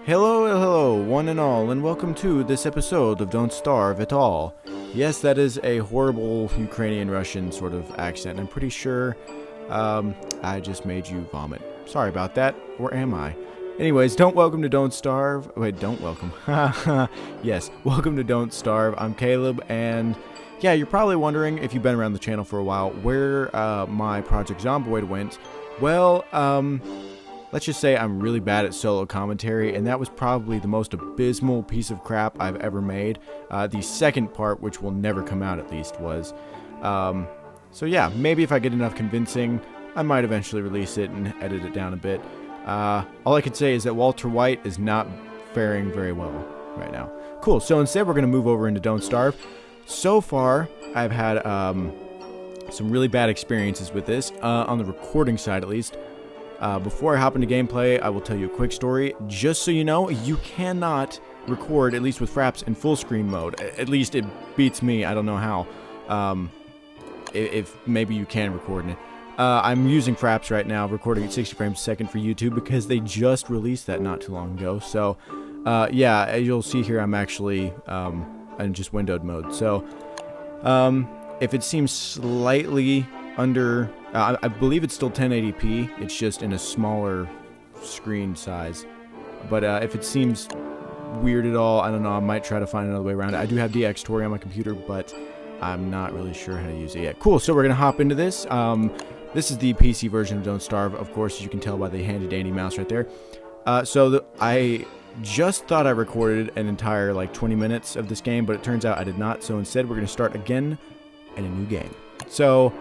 Hello, one and all, and welcome to this episode of Don't Starve at All. Yes, that is a horrible Ukrainian-Russian sort of accent. I'm pretty sure I just made you vomit. Sorry about that, or am I? Anyways, welcome to Don't Starve. Wait, don't welcome. Yes, welcome to Don't Starve. I'm Caleb, and yeah, you're probably wondering, if you've been around the channel for a while, where my Project Zomboid went. Well, let's just say I'm really bad at solo commentary, and that was probably the most abysmal piece of crap I've ever made. The second part, which will never come out at least, was. So yeah, maybe if I get enough convincing, I might eventually release it and edit it down a bit. All I could say is that Walter White is not faring very well right now. Cool, so instead we're going to move over into Don't Starve. So far, I've had some really bad experiences with this, on the recording side at least. Before I hop into gameplay, I will tell you a quick story. Just so you know, you cannot record, at least with Fraps, in full screen mode. At least it beats me. I don't know how. If maybe you can record in it. I'm using Fraps right now, recording at 60 frames a second for YouTube because they just released that not too long ago. So, yeah, as you'll see here, I'm actually in just windowed mode. So, if it seems slightly under... I believe it's still 1080p, it's just in a smaller screen size. But if it seems weird at all, I don't know, I might try to find another way around it. I do have DxTory on my computer, but I'm not really sure how to use it yet. Cool, so we're going to hop into this. This is the PC version of Don't Starve, of course, as you can tell by the handy-dandy mouse right there. I just thought I recorded an entire, 20 minutes of this game, but it turns out I did not. So instead, we're going to start again in a new game. So...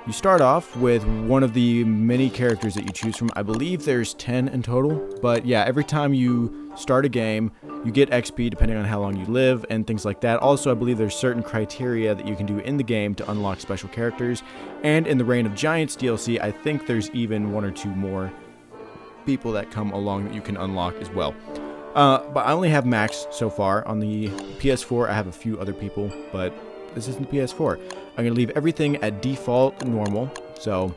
you start off with one of the many characters that you choose from. I believe there's 10 in total, but yeah, every time you start a game, you get XP depending on how long you live and things like that. Also, I believe there's certain criteria that you can do in the game to unlock special characters, and in the Reign of Giants DLC, I think there's even one or two more people that come along that you can unlock as well. But I only have Max so far. On the PS4, I have a few other people, but this isn't the PS4. I'm going to leave everything at default normal, so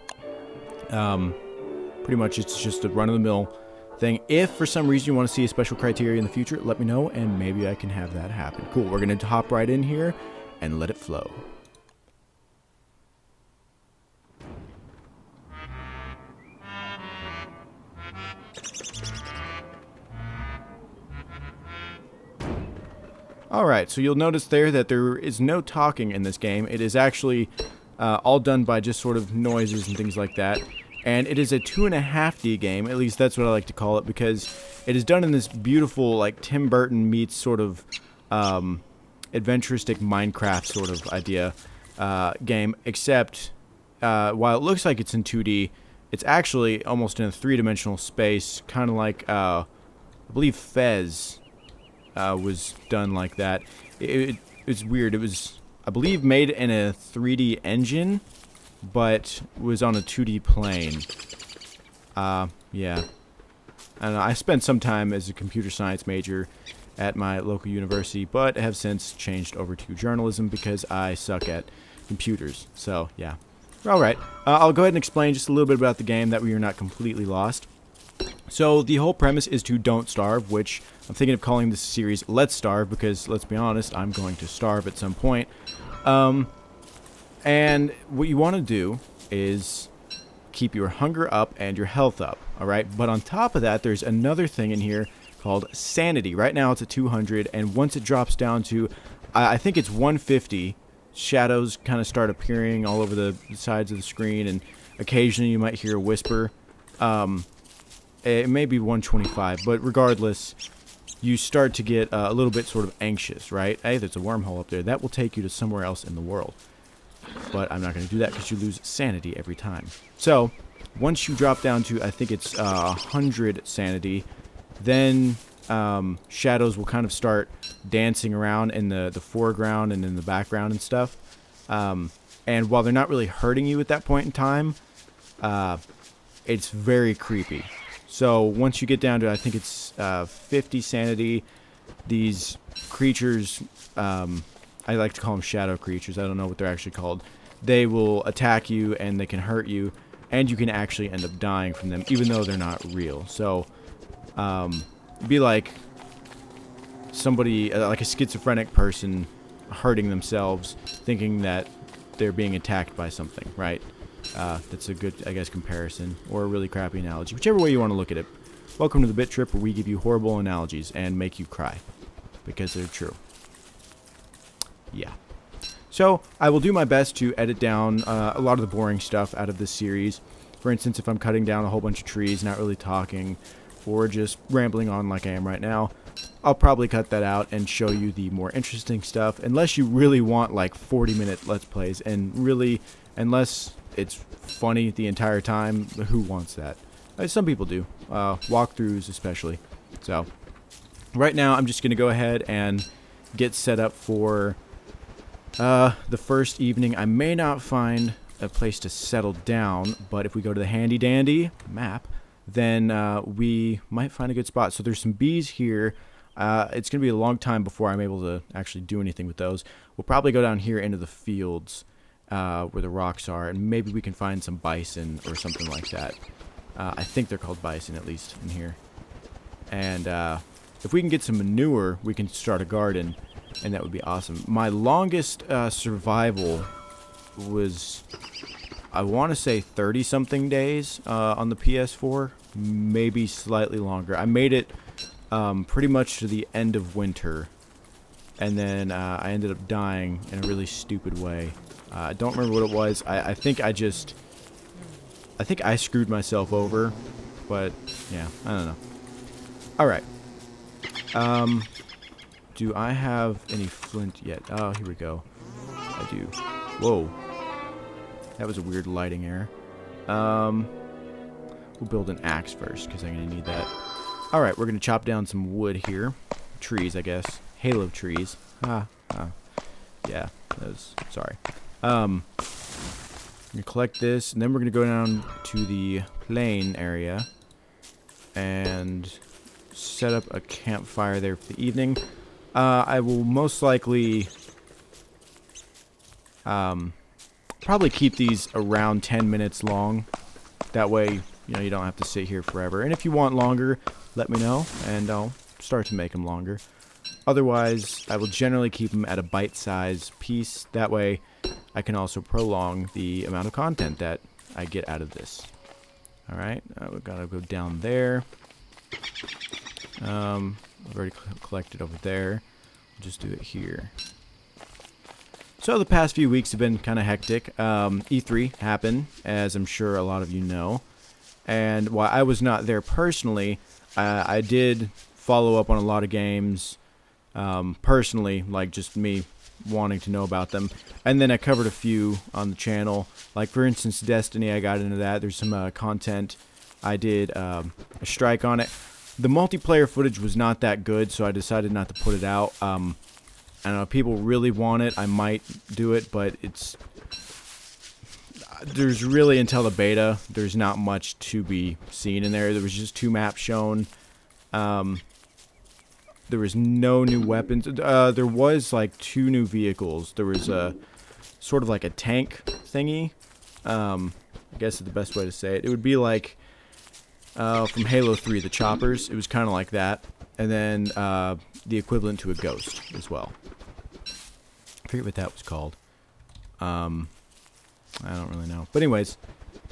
pretty much it's just a run-of-the-mill thing. If for some reason you want to see a special criteria in the future, let me know, and maybe I can have that happen. Cool, we're going to hop right in here and let it flow. Alright, so you'll notice there that there is no talking in this game. It is actually all done by just sort of noises and things like that. And it is a 2.5D game, at least that's what I like to call it, because it is done in this beautiful, Tim Burton meets sort of adventuristic Minecraft sort of idea game, except while it looks like it's in 2D, it's actually almost in a three-dimensional space, kind of like, I believe Fez... was done like that. It's weird. It was, I believe, made in a 3D engine, but was on a 2D plane. Yeah. I don't know. I spent some time as a computer science major at my local university, but have since changed over to journalism because I suck at computers. So, yeah. Alright. I'll go ahead and explain just a little bit about the game, that way you're not completely lost. So the whole premise is to don't starve, which I'm thinking of calling this series Let's Starve, because let's be honest, I'm going to starve at some point. And what you want to do is keep your hunger up and your health up, alright? But on top of that, there's another thing in here called sanity. Right now it's at 200, and once it drops down to, I think it's 150, shadows kind of start appearing all over the sides of the screen, and occasionally you might hear a whisper. It may be 125, but regardless, you start to get a little bit sort of anxious, right? Hey, there's a wormhole up there. That will take you to somewhere else in the world. But I'm not going to do that because you lose sanity every time. So, once you drop down to, I think it's 100 sanity, then shadows will kind of start dancing around in the foreground and in the background and stuff. And while they're not really hurting you at that point in time, it's very creepy. So once you get down to, I think it's 50 sanity, these creatures, I like to call them shadow creatures, I don't know what they're actually called, they will attack you and they can hurt you, and you can actually end up dying from them, even though they're not real. So it'd be like somebody, like a schizophrenic person hurting themselves, thinking that they're being attacked by something, right? That's a good, I guess, comparison, or a really crappy analogy, whichever way you want to look at it. Welcome to the Bit Trip, where we give you horrible analogies and make you cry, because they're true. Yeah. So, I will do my best to edit down a lot of the boring stuff out of this series. For instance, if I'm cutting down a whole bunch of trees, not really talking, or just rambling on like I am right now, I'll probably cut that out and show you the more interesting stuff, unless you really want like 40-minute Let's Plays, and really, unless it's funny the entire time, who wants that? Some people do, walkthroughs especially. So, right now I'm just going to go ahead and get set up for the first evening. I may not find a place to settle down, but if we go to the handy dandy map, then we might find a good spot. So there's some bees here. It's going to be a long time before I'm able to actually do anything with those. We'll probably go down here into the fields where the rocks are, and maybe we can find some bison or something like that. I think they're called bison, at least, in here. And if we can get some manure, we can start a garden, and that would be awesome. My longest survival was, I want to say 30-something days on the PS4, maybe slightly longer. I made it pretty much to the end of winter, and then I ended up dying in a really stupid way. I don't remember what it was. I think I screwed myself over, but yeah, I don't know. Alright. Do I have any flint yet? Oh, here we go. I do. Whoa. That was a weird lighting error. We'll build an axe first, because I'm going to need that. Alright, we're going to chop down some wood here. Trees, I guess. Halo trees. Yeah, that was... Sorry. We're going to collect this, and then we're going to go down to the plain area and set up a campfire there for the evening. I will most likely probably keep these around 10 minutes long. That way, you don't have to sit here forever. And if you want longer, let me know, and I'll start to make them longer. Otherwise, I will generally keep them at a bite-sized piece. That way, I can also prolong the amount of content that I get out of this. Alright, we've got to go down there. I've already collected over there. I'll just do it here. So the past few weeks have been kind of hectic. E3 happened, as I'm sure a lot of you know. And while I was not there personally, I did follow up on a lot of games personally, like just me wanting to know about them. And then I covered a few on the channel. Like, for instance, Destiny, I got into that. There's some content. I did a strike on it. The multiplayer footage was not that good, so I decided not to put it out. I don't know, if people really want it, I might do it, but there's really, until the beta, there's not much to be seen in there. There was just 2 maps shown. There was no new weapons. There was like 2 new vehicles. There was a sort of like a tank thingy. I guess is the best way to say it. It would be like from Halo 3, the choppers. It was kind of like that. And then the equivalent to a ghost as well. I forget what that was called. I don't really know. But anyways,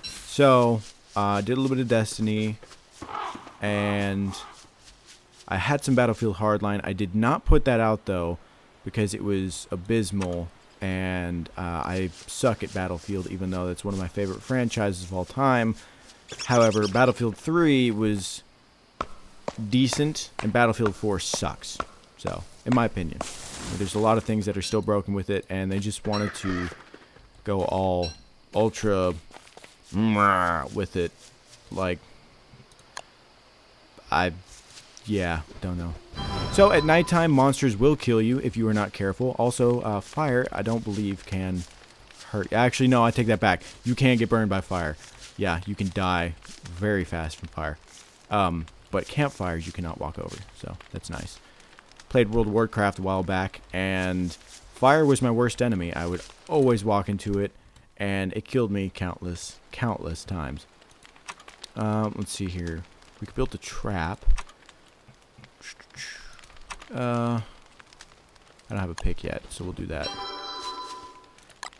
so did a little bit of Destiny, and I had some Battlefield Hardline. I did not put that out though, because it was abysmal, and I suck at Battlefield, even though that's one of my favorite franchises of all time. However, Battlefield 3 was decent, and Battlefield 4 sucks. So, in my opinion, there's a lot of things that are still broken with it, and they just wanted to go all ultra with it. Like, don't know. So at nighttime, monsters will kill you if you are not careful. Also, fire, I don't believe, can hurt. Actually, no, I take that back. You can get burned by fire. Yeah, you can die very fast from fire. But campfires you cannot walk over, so that's nice. Played World of Warcraft a while back, and fire was my worst enemy. I would always walk into it, and it killed me countless times. Let's see here. We built a trap. I don't have a pick yet, so we'll do that.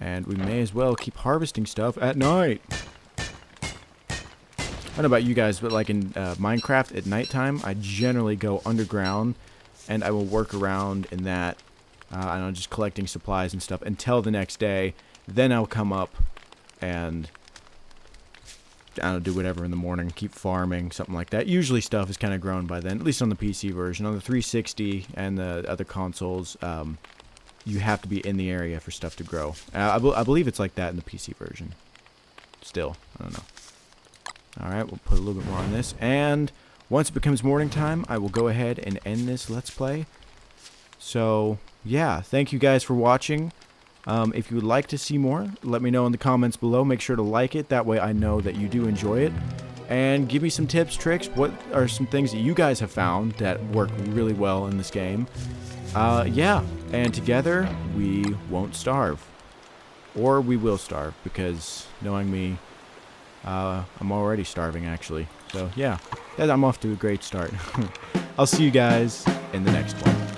And we may as well keep harvesting stuff at night. I don't know about you guys, but like in Minecraft at nighttime, I generally go underground and I will work around in that. I don't know, just collecting supplies and stuff until the next day. Then I'll come up and I don't know, do whatever in the morning, keep farming, something like that. Usually stuff is kind of grown by then, at least on the PC version. On the 360 and the other consoles, you have to be in the area for stuff to grow. I believe it's like that in the PC version. Still, I don't know. Alright, we'll put a little bit more on this. And once it becomes morning time, I will go ahead and end this Let's Play. So, yeah, thank you guys for watching. If you would like to see more, let me know in the comments below. Make sure to like it. That way I know that you do enjoy it. And give me some tips, tricks. What are some things that you guys have found that work really well in this game? Yeah, and together we won't starve. Or we will starve, because knowing me, I'm already starving, actually. So, yeah, I'm off to a great start. I'll see you guys in the next one.